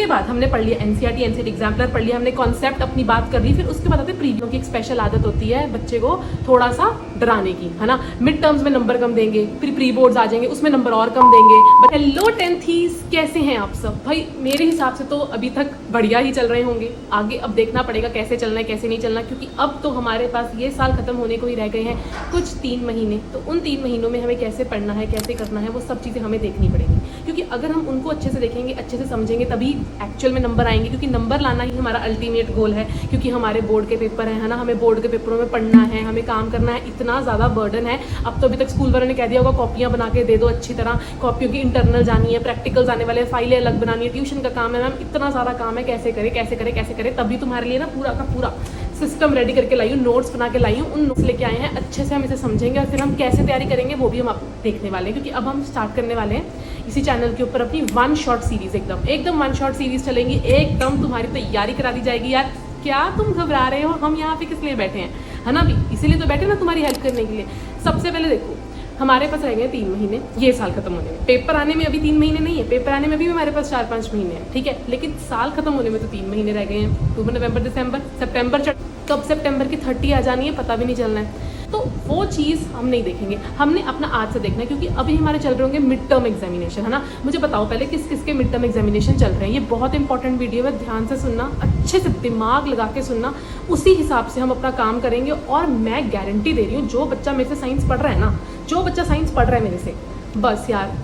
उसके बाद हमने पढ़ लिया एनसीईआरटी, एनसीईआरटी एग्जाम्पलर पढ़ लिया, हमने कॉन्सेप्ट अपनी बात कर ली, फिर उसके बाद आते प्रीवियस की एक स्पेशल आदत होती है बच्चे को थोड़ा सा डराने की, है ना। मिड टर्म्स में नंबर कम देंगे, फिर प्री बोर्ड्स आ जाएंगे, उसमें नंबर और कम देंगे। बट हेलो टेंथीज, कैसे हैं आप सब? भाई मेरे हिसाब से तो अभी तक बढ़िया ही चल रहे होंगे। आगे अब देखना पड़ेगा कैसे चलना है कैसे नहीं चलना, क्योंकि अब तो हमारे पास ये साल खत्म होने को ही रह गए हैं कुछ 3 महीने। तो उन 3 महीनों में हमें कैसे पढ़ना है, कैसे करना है, वो सब चीज़ें हमें देखनी पड़ेंगी। क्योंकि अगर हम उनको अच्छे से देखेंगे, अच्छे से समझेंगे, तभी एक्चुअल में नंबर आएंगे। क्योंकि नंबर लाना ही हमारा अल्टीमेट गोल है, क्योंकि हमारे बोर्ड के पेपर है ना, हमें बोर्ड के पेपरों में पढ़ना है, हमें काम करना है। इतना ज़्यादा बर्डन है। अब तो अभी तक स्कूल वालों ने कह दिया होगा कॉपियाँ बना के दे दो अच्छी तरह, कॉपियों की इंटरनल जानी है, प्रैक्टिकल्स आने वाले, फाइलें अलग बनानी है, ट्यूशन का काम है। मैम इतना सारा काम है, कैसे करें कैसे करें कैसे करें। तभी तुम्हारे लिए ना पूरा का पूरा सिस्टम रेडी करके लाई हूँ, नोट्स बना के लाई हूँ। उन नोट्स लेके आए हैं, अच्छे से हम इसे समझेंगे और फिर हम कैसे तैयारी करेंगे वो भी हम आप देखने वाले हैं। क्योंकि अब हम स्टार्ट करने वाले हैं इसी चैनल के ऊपर अपनी 1 शॉट सीरीज, एकदम 1 शॉट सीरीज चलेंगी, एकदम तुम्हारी तैयारी करा दी जाएगी। यार क्या तुम घबरा रहे हो? हम यहाँ पे किस लिए बैठे हैं, है ना। भी इसीलिए तो बैठे ना, तुम्हारी हेल्प करने के लिए। सबसे पहले देखो, हमारे पास रह गए 3 महीने ये साल खत्म होने में। पेपर आने में अभी 3 महीने नहीं है, पेपर आने में भी हमारे पास 4-5 महीने हैं, ठीक है। लेकिन साल खत्म होने में तो 3 महीने रह गए हैं। अक्टूबर, नवंबर, दिसंबर, सितंबर, कब सितंबर की 30 आ जानी है पता भी नहीं चलना है। तो वो चीज़ हम नहीं देखेंगे, हमने अपना आज से देखना है। क्योंकि अभी हमारे चल रहे होंगे मिड टर्म एग्जामिनेशन, है ना। मुझे बताओ पहले किस किस के मिड टर्म एग्जामिनेशन चल रहे हैं। ये बहुत इंपॉर्टेंट वीडियो है, ध्यान से सुनना, अच्छे से दिमाग लगा के सुनना, उसी हिसाब से हम अपना काम करेंगे। और मैं गारंटी दे रही हूँ, जो बच्चा मेरे से साइंस पढ़ रहा है ना, जो बच्चा साइंस पढ़ रहा है मेरे से, बस यार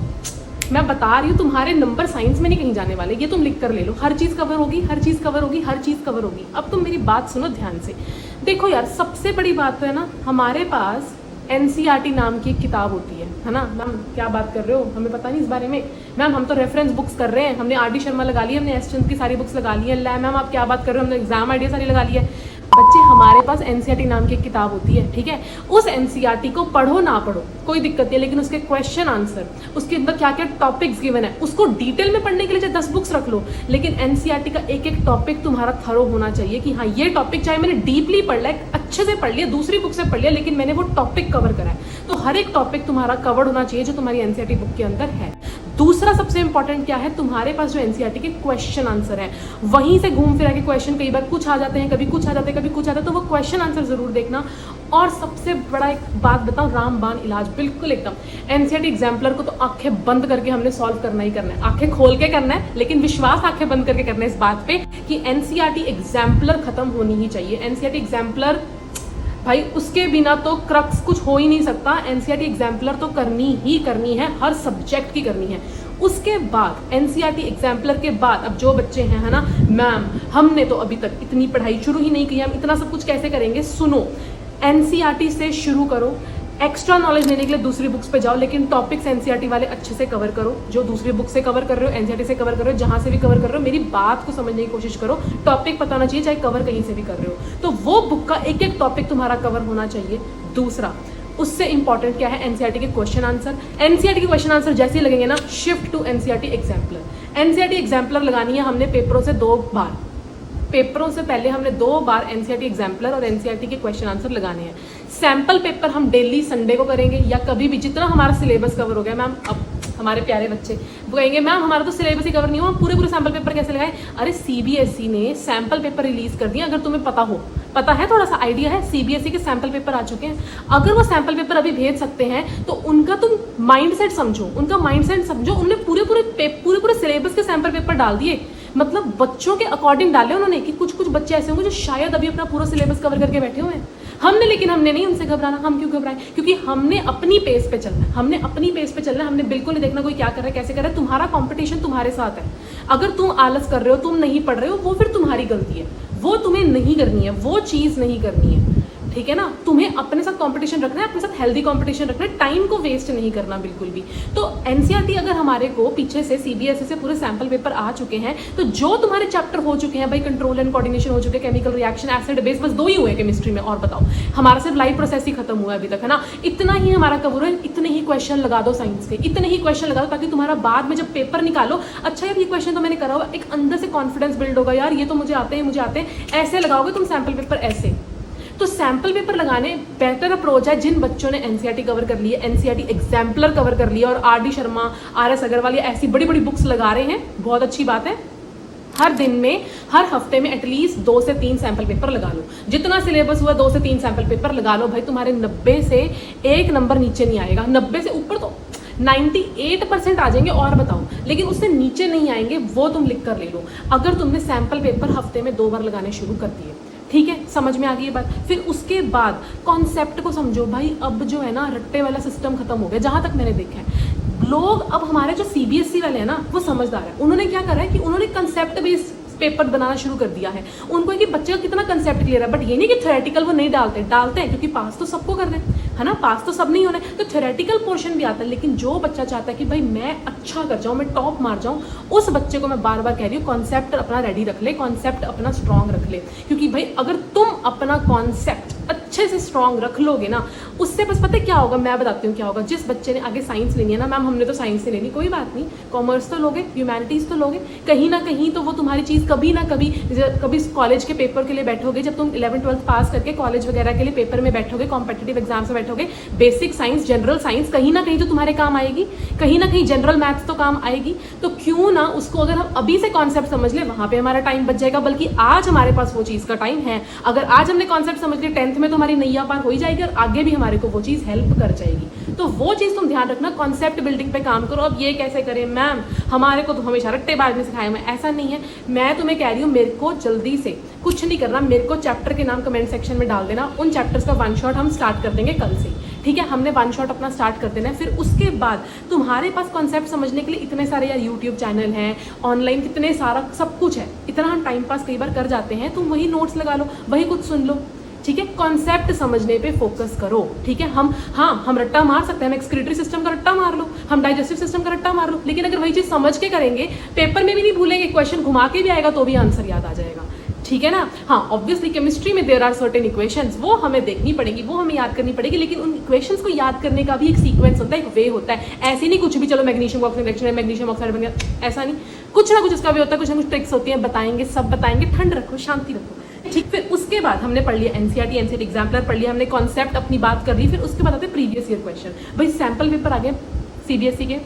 मैं बता रही हूँ तुम्हारे नंबर साइंस में नहीं कहीं जाने वाले। ये तुम लिख कर ले लो, हर चीज़ कवर होगी, हर चीज़ कवर होगी, हर चीज़ कवर होगी। अब तुम मेरी बात सुनो ध्यान से। देखो यार, सबसे बड़ी बात तो है ना, हमारे पास एनसीईआरटी नाम की एक किताब होती है ना। मैम क्या बात कर रहे हो, हमें पता नहीं इस बारे में। मैम हम तो रेफरेंस बुक्स कर रहे हैं, हमने आर.डी. शर्मा लगा ली है, हमने एस चंद की सारी बुक्स लगा ली है। ला मैम आप क्या बात कर रहे हो, हमने एग्जाम आइडिया सारी लगा ली है। बच्चे, हमारे पास एनसीईआरटी नाम की एक किताब होती है, ठीक है। उस एनसीईआरटी को पढ़ो ना पढ़ो कोई दिक्कत नहीं, लेकिन उसके क्वेश्चन आंसर, उसके अंदर क्या क्या टॉपिक्स गिवन है, उसको डिटेल में पढ़ने के लिए चाहे 10 बुक्स रख लो, लेकिन एनसीईआरटी का एक एक टॉपिक तुम्हारा थरो होना चाहिए कि हाँ ये टॉपिक चाहे मैंने डीपली पढ़ लिया, अच्छे से पढ़ लिया, दूसरी बुक से पढ़ लिया, लेकिन मैंने वो टॉपिक कवर करा है। तो हर एक टॉपिक तुम्हारा कवर्ड होना चाहिए जो तुम्हारी एनसीईआरटी बुक के अंदर है। दूसरा सबसे इंपॉर्टेंट क्या है, तुम्हारे पास जो एनसीईआरटी के क्वेश्चन आंसर है, वहीं से घूम फिरा के क्वेश्चन कई बार कुछ आ जाते हैं, कभी कुछ आ जाते हैं, कभी कुछ आता है, तो वो क्वेश्चन आंसर जरूर देखना। और सबसे बड़ा एक बात बताऊं, रामबाण इलाज, बिल्कुल एकदम एनसीईआरटी एग्जाम्पलर को तो आंखें बंद करके हमने सॉल्व करना ही करना है, आंखें खोल के करना है, लेकिन विश्वास आंखें बंद करके करना है इस बात पे कि एनसीईआरटी एग्जाम्पलर खत्म होनी ही चाहिए। एनसीईआरटी एग्जाम्पलर भाई, उसके बिना तो क्रक्स कुछ हो ही नहीं सकता। एनसीईआरटी एग्जाम्पलर तो करनी ही करनी है, हर सब्जेक्ट की करनी है। उसके बाद एनसीईआरटी एग्जाम्पलर के बाद अब जो बच्चे हैं, है ना, मैम हमने तो अभी तक इतनी पढ़ाई शुरू ही नहीं की, हम इतना सब कुछ कैसे करेंगे। सुनो, एनसीईआरटी से शुरू करो, एक्स्ट्रा नॉलेज लेने के लिए दूसरी बुक्स पे जाओ, लेकिन टॉपिक्स एनसीईआरटी वाले अच्छे से कवर करो। जो दूसरी बुक से कवर कर रहे हो, एनसीईआरटी से कवर कर रहे हो, जहाँ से भी कवर कर रहे हो, मेरी बात को समझने की कोशिश करो। टॉपिक पता होना चाहिए, चाहे कवर कहीं से भी कर रहे हो, तो वो बुक का एक एक टॉपिक तुम्हारा कवर होना चाहिए। दूसरा, उससे इंपॉर्टेंट क्या है, एनसीईआरटी के क्वेश्चन आंसर। एनसीईआरटी के क्वेश्चन आंसर जैसे ही लगेंगे ना, shift to NCERT exemplar. NCERT exemplar लगानी है हमने पेपरों से 2 बार, पेपरों से पहले हमने 2 बार एनसीईआरटी एग्जाम्पलर और एनसीईआरटी के क्वेश्चन आंसर लगाने हैं। सैंपल पेपर हम डेली संडे को करेंगे, या कभी भी जितना हमारा सिलेबस कवर हो गया। मैम अब हमारे प्यारे बच्चे वो कहेंगे मैम हमारा तो सिलेबस ही कवर नहीं हुआ, पूरे सैंपल पेपर कैसे लगाए। अरे सीबीएसई ने सैंपल पेपर रिलीज कर दिया, अगर तुम्हें पता है थोड़ा सा आइडिया है, सीबीएसई के सैंपल पेपर आ चुके हैं। अगर वो सैंपल पेपर अभी भेज सकते हैं तो उनका तुम माइंडसेट समझो, उनका माइंडसेट समझो। उन्होंने पूरे सिलेबस के सैंपल पेपर डाल दिए, मतलब बच्चों के अकॉर्डिंग डाले उन्होंने कि कुछ बच्चे ऐसे होंगे जो शायद अभी अपना पूरा सिलेबस कवर करके बैठे हुए हैं। हमने नहीं उनसे घबराना। हम क्यों घबराएं? क्योंकि हमने अपनी पेस पे चलना है, हमने बिल्कुल नहीं देखना कोई क्या कर रहा है कैसे कर रहा है। तुम्हारा कंपटीशन तुम्हारे साथ है। अगर तुम आलस कर रहे हो, तुम नहीं पढ़ रहे हो, वो फिर तुम्हारी गलती है, वो तुम्हें नहीं करनी है, वो चीज़ नहीं करनी है, ठीक है ना। तुम्हें अपने साथ कंपटीशन रखना है, अपने साथ हेल्दी कंपटीशन रखना है, टाइम को वेस्ट नहीं करना बिल्कुल भी। तो एनसीईआरटी अगर हमारे को पीछे से सीबीएसई से पूरे सैंपल पेपर आ चुके हैं, तो जो तुम्हारे चैप्टर हो चुके हैं भाई, कंट्रोल एंड कोऑर्डिनेशन हो चुके हैं, केमिकल रिएक्शन, एसिड बेस, बस 2 ही हुए केमिस्ट्री में। और बताओ, हमारा सिर्फ लाइव प्रोसेस ही खत्म हुआ है अभी तक, है ना। इतना ही हमारा कवर है, इतने ही क्वेश्चन लगा दो साइंस के, इतने ही क्वेश्चन लगा दो, ताकि तुम्हारा बाद में जब पेपर निकालो, अच्छा यार ये क्वेश्चन तो मैंने करा हुआ, एक अंदर से कॉन्फिडेंस बिल्ड होगा, यार ये तो मुझे आते हैं। ऐसे लगाओगे तुम सैंपल पेपर ऐसे। तो सैंपल पेपर लगाने बेहतर अप्रोच है जिन बच्चों ने एनसीईआरटी कवर कर ली है, एनसीईआरटी एग्जाम्पलर कवर कर लिया और आर.डी. शर्मा, आर.एस. अग्रवाल, ऐसी बड़ी बुक्स लगा रहे हैं, बहुत अच्छी बात है। हर दिन में, हर हफ्ते में एटलीस्ट 2 से 3 सैंपल पेपर लगा लो। जितना सिलेबस हुआ 2 से 3 सैंपल पेपर लगा लो भाई, तुम्हारे 90 से 1 नंबर नीचे नहीं आएगा। 90 से ऊपर तो 98% आ जाएंगे और बताओ, लेकिन उससे नीचे नहीं आएंगे, वो तुम लिख कर ले लो अगर तुमने सैंपल पेपर हफ्ते में 2 बार लगाने शुरू कर दिए। ठीक है, समझ में आ गई ये बात। फिर उसके बाद कॉन्सेप्ट को समझो भाई। अब जो है ना रट्टे वाला सिस्टम खत्म हो गया, जहां तक मैंने देखा है। लोग अब हमारे जो सीबीएसई वाले हैं ना, वो समझदार है। उन्होंने क्या करा है कि उन्होंने कंसेप्ट बेस्ड पेपर बनाना शुरू कर दिया है। उनको है कि बच्चे का कितना कंसेप्ट क्लियर है, बट ये नहीं कि थ्योरेटिकल वो नहीं डालते हैं, क्योंकि पास तो सबको करना है ना, पास तो सब नहीं होना है। तो थ्योरेटिकल पोर्शन भी आता है, लेकिन जो बच्चा चाहता है कि भाई मैं अच्छा कर जाऊँ, मैं टॉप मार जाऊँ, उस बच्चे को मैं बार बार कह रही हूँ कॉन्सेप्ट अपना रेडी रख ले, कॉन्सेप्ट अपना स्ट्रॉन्ग रख ले। क्योंकि भाई अगर तुम अपना कॉन्सेप्ट अच्छे से स्ट्रॉन्ग रख लोगे ना, उससे बस पता है क्या होगा, मैं बताती हूँ क्या होगा। जिस बच्चे ने आगे साइंस लेनी है ना, मैम हमने तो साइंस नहीं लेनी, कोई बात नहीं, कॉमर्स तो लोगे, ह्यूमैनिटीज तो लोगे, कहीं ना कहीं तो वो तुम्हारी चीज़ कभी ना कभी कॉलेज के पेपर के लिए बैठोगे, जब तुम 11th-12th पास करके कॉलेज वगैरह के लिए पेपर में बैठोगे, कॉम्पिटिटिव एग्जाम्स में बैठोगे, बेसिक साइंस, जनरल साइंस कहीं ना कहीं तो तुम्हारे काम आएगी, कहीं ना कहीं जनरल मैथ्स तो काम आएगी। तो क्यों ना उसको अगर हम अभी से कॉन्सेप्ट समझ ले, वहां पे हमारा टाइम बच जाएगा। बल्कि आज हमारे पास वो चीज़ का टाइम है। अगर आज हमने कॉन्सेप्ट समझ लिया, 10th में तो हमारी नैया पार हो ही जाएगी और आगे भी हमारे को वो चीज़ हेल्प कर जाएगी। तो वो चीज़ तुम ध्यान रखना, कॉन्सेप्ट बिल्डिंग पे काम करो। अब ये कैसे करें मैम, हमारे को तो हमेशा रट्टेबाज में सिखाया मैं, ऐसा नहीं है। मैं तुम्हें कह रही हूँ, मेरे को जल्दी से कुछ नहीं करना, मेरे को चैप्टर के नाम कमेंट सेक्शन में डाल देना। उन चैप्टर्स का 1 शॉट हम स्टार्ट कर देंगे कल से। ठीक है, हमने 1 शॉट अपना स्टार्ट कर देना है। फिर उसके बाद तुम्हारे पास कॉन्सेप्ट समझने के लिए इतने सारे यार यूट्यूब चैनल हैं, ऑनलाइन कितने सारा सब कुछ है। इतना हम टाइम पास कई बार कर जाते हैं, तुम वही नोट्स लगा लो, वही कुछ सुन लो। ठीक है, कॉन्सेप्ट समझने पे फोकस करो। ठीक है, हम रट्टा मार सकते हैं, हम एक्सक्रीटरी सिस्टम का रट्टा मार लो, हम डाइजेस्टिव सिस्टम का रट्टा मार लो, लेकिन अगर वही चीज़ समझ के करेंगे, पेपर में भी नहीं भूलेंगे, क्वेश्चन घुमा के भी आएगा तो भी आंसर याद आ जाएगा। ठीक है ना। हाँ, ऑब्वियसली केमिस्ट्री में देयर आर सर्टेन इक्वेशंस, वो हमें देखनी पड़ेगी, वो हमें याद करनी पड़ेगी, लेकिन उन इक्वेशंस को याद करने का भी एक सीक्वेंस होता है, एक वे होता है। ऐसे नहीं कुछ भी चलो मैग्नीशियम ऑक्साइड रिएक्शन है, मैग्नीशियम ऑक्साइड बन गया, ऐसा नहीं। कुछ ना कुछ इसका भी होता है, कुछ ना कुछ ट्रिक्स होती हैं, बताएंगे, सब बताएंगे। ठंड रखो, शांति रखो। ठीक, फिर उसके बाद हमने पढ़ लिया एनसीईआरटी एग्जाम्पलर पढ़ लिया, हमने कॉन्सेप्ट अपनी बात कर ली। फिर उसके बाद आते हैं प्रीवियस ईयर क्वेश्चन। भाई सैम्पल पेपर आ गए सीबीएसई के,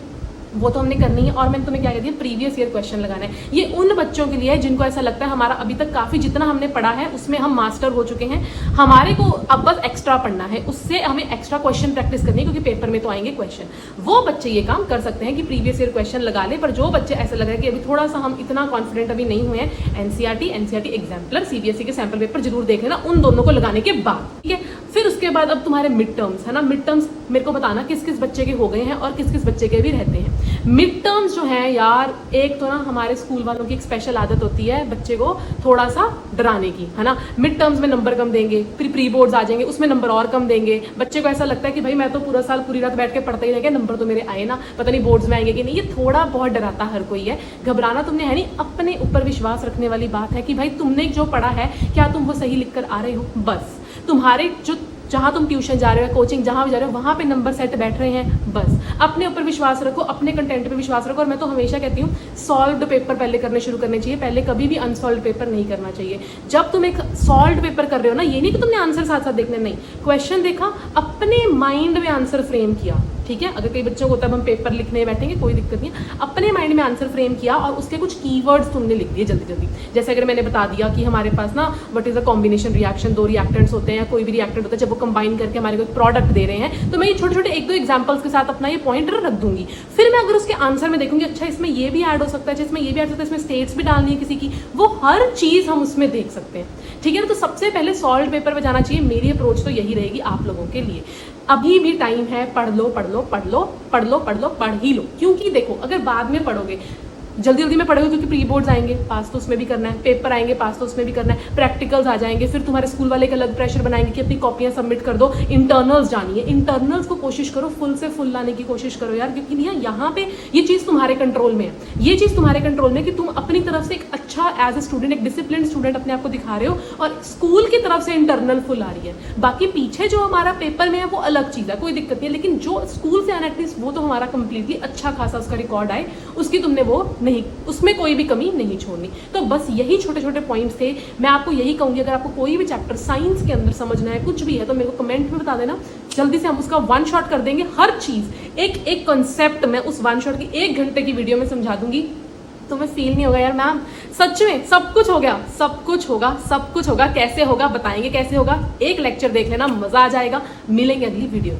वो तो हमने करनी है। और मैंने तुम्हें क्या कह दिया, प्रीवियस ईयर क्वेश्चन लगाना है। ये उन बच्चों के लिए है जिनको ऐसा लगता है हमारा अभी तक काफ़ी जितना हमने पढ़ा है उसमें हम मास्टर हो चुके हैं, हमारे को अब बस एक्स्ट्रा पढ़ना है, उससे हमें एक्स्ट्रा क्वेश्चन प्रैक्टिस करनी है, क्योंकि पेपर में तो आएंगे क्वेश्चन। वो बच्चे ये काम कर सकते हैं कि प्रीवियस ईयर क्वेश्चन लगा ले। पर जो बच्चे ऐसा लग रहा है कि अभी थोड़ा सा हम इतना कॉन्फिडेंट अभी नहीं हुए हैं, एनसीईआरटी एग्जाम्पलर, सीबीएसई के सैंपल पेपर जरूर देख लेना, उन दोनों को लगाने के बाद। ठीक है, फिर उसके बाद अब तुम्हारे मिड टर्म्स है ना, मिड टर्म्स मेरे को बताना किस किस बच्चे के हो गए हैं और किस किस बच्चे के भी रहते हैं। मिड टर्म्स जो है यार, एक तो ना हमारे स्कूल वालों की एक स्पेशल आदत होती है बच्चे को थोड़ा सा डराने की, है ना। मिड टर्म्स में नंबर कम देंगे, फिर प्री बोर्ड्स आ जाएंगे, उसमें नंबर और कम देंगे। बच्चे को ऐसा लगता है कि भाई मैं तो पूरा साल पूरी रात बैठ के पढ़ता ही रह गया, नंबर तो मेरे आए ना, पता नहीं बोर्ड्स में आएंगे कि नहीं। ये थोड़ा बहुत डराता हर कोई है, घबराना तुमने है नहीं। अपने ऊपर विश्वास रखने वाली बात है कि भाई तुमने जो पढ़ा है क्या तुम वो सही लिख कर आ रहे हो। बस तुम्हारे जो जहाँ तुम ट्यूशन जा रहे हो, कोचिंग जहाँ भी जा रहे हो, वहाँ पे नंबर सेट बैठ रहे हैं। बस अपने ऊपर विश्वास रखो, अपने कंटेंट पे विश्वास रखो। और मैं तो हमेशा कहती हूँ सॉल्व्ड पेपर पहले करने शुरू करने चाहिए, पहले कभी भी अनसॉल्व्ड पेपर नहीं करना चाहिए। जब तुम एक सॉल्व्ड पेपर कर रहे हो ना, ये नहीं कि तुमने आंसर साथ साथ देखने, नहीं, क्वेश्चन देखा, अपने माइंड में आंसर फ्रेम किया। ठीक है, अगर कई बच्चों को होता है हम पेपर लिखने बैठेंगे, कोई दिक्कत नहीं है, अपने माइंड में आंसर फ्रेम किया और उसके कुछ कीवर्ड्स तुमने लिख दिए जल्दी जल्दी। जैसे अगर मैंने बता दिया कि हमारे पास ना what is a combination reaction, 2 reactants होते हैं या कोई भी रिएक्टेंट होता है, जब वो कंबाइन करके हमारे को एक प्रोडक्ट दे रहे हैं, तो मैं ये छोटे छोटे 1-2 एग्जाम्पल्स के साथ अपना ये पॉइंटर रख दूंगी। फिर मैं अगर उसके आंसर में देखूंगी, अच्छा इसमें ये भी ऐड हो सकता है, इसमें ये भी ऐड हो सकता है, इसमें स्टेट्स भी डालनी है किसी की, वो हर चीज़ हम उसमें देख सकते हैं। ठीक है ना, तो सबसे पहले सॉल्व पेपर पे जाना चाहिए। मेरी अप्रोच तो यही रहेगी आप लोगों के लिए। अभी भी टाइम है, पढ़ लो पढ़ लो पढ़ लो पढ़ लो पढ़ लो, पढ़ ही लो। क्योंकि देखो अगर बाद में पढ़ोगे, जल्दी जल्दी में पढ़ोगे, क्योंकि प्री बोर्ड्स आएंगे, पास तो उसमें भी करना है, पेपर आएंगे, पास तो उसमें भी करना है, प्रैक्टिकल्स आ जाएंगे, फिर तुम्हारे स्कूल वाले एक अलग प्रेशर बनाएंगे कि अपनी कॉपियां सबमिट कर दो, इंटरनल्स जानी है, इंटरनल्स को कोशिश करो फुल से फुल लाने की कोशिश करो यार, क्योंकि नहीं यहाँ पे ये चीज़ तुम्हारे कंट्रोल में है, ये चीज़ तुम्हारे कंट्रोल में कि तुम अपनी तरफ से एक अच्छा एज ए स्टूडेंट, एक डिसिप्लिन स्टूडेंट अपने आप को दिखा रहे हो, और स्कूल की तरफ से इंटरनल फुल आ रही है। बाकी पीछे जो हमारा पेपर में है वो अलग चीज़ है, कोई दिक्कत नहीं है, लेकिन जो स्कूल से आना एटलीस्ट वो तो हमारा कंप्लीटली अच्छा खासा उसका रिकॉर्ड आए, उसकी तुमने वो नहीं, उसमें कोई भी कमी नहीं छोड़नी। तो बस यही छोटे छोटे पॉइंट्स थे। मैं आपको यही कहूंगी, अगर आपको कोई भी चैप्टर साइंस के अंदर समझना है, कुछ भी है, तो मेरे को कमेंट में बता देना, जल्दी से हम उसका 1 शॉट कर देंगे। हर चीज़ एक एक कॉन्सेप्ट मैं उस 1 शॉट की 1 घंटे की वीडियो में समझा दूंगी। तुम्हें फील नहीं होगा यार मैम सच में सब कुछ हो गया, सब कुछ होगा, सब कुछ होगा। कैसे होगा बताएंगे, कैसे होगा। एक लेक्चर देख लेना, मजा आ जाएगा। मिलेंगे अगली वीडियो में।